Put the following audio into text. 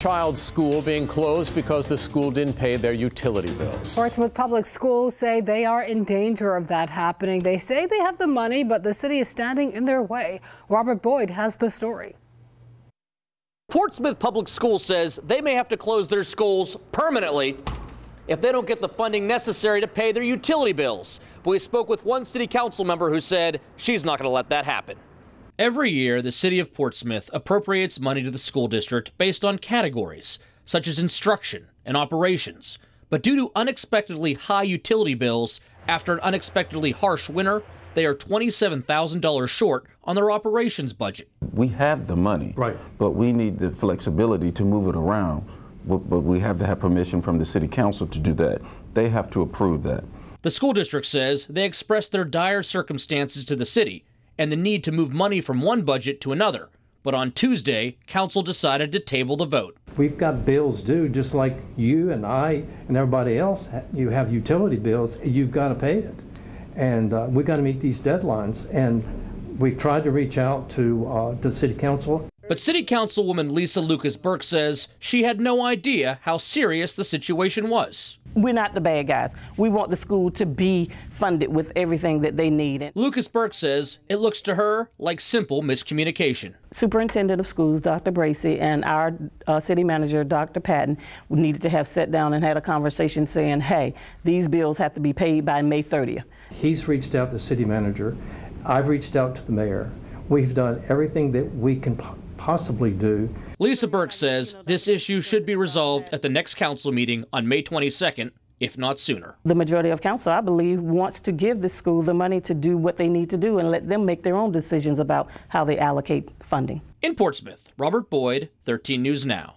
Child's school being closed because the school didn't pay their utility bills. Portsmouth Public Schools say they are in danger of that happening. They say they have the money, but the city is standing in their way. Robert Boyd has the story. Portsmouth Public Schools says they may have to close their schools permanently if they don't get the funding necessary to pay their utility bills. But we spoke with one city council member who said she's not going to let that happen. Every year, the city of Portsmouth appropriates money to the school district based on categories, such as instruction and operations. But due to unexpectedly high utility bills after an unexpectedly harsh winter, they are $27,000 short on their operations budget. We have the money, right, but we need the flexibility to move it around. But we have to have permission from the city council to do that. They have to approve that. The school district says they expressed their dire circumstances to the city and the need to move money from one budget to another. But on Tuesday, council decided to table the vote. We've got bills due, just like you and I and everybody else. You have utility bills, you've got to pay it. And we've got to meet these deadlines. And we've tried to reach out to the city council. But City Councilwoman Lisa Lucas-Burke says she had no idea how serious the situation was. We're not the bad guys. We want the school to be funded with everything that they need. Lucas-Burke says it looks to her like simple miscommunication. Superintendent of Schools, Dr. Bracy, and our city manager, Dr. Patton, needed to have sat down and had a conversation saying, hey, these bills have to be paid by May 30th. He's reached out to the city manager. I've reached out to the mayor. We've done everything that we can possibly do. Lisa Burke says this issue should be resolved at the next council meeting on May 22nd, if not sooner. The majority of council, I believe, wants to give the school the money to do what they need to do and let them make their own decisions about how they allocate funding. In Portsmouth, Robert Boyd, 13 News Now.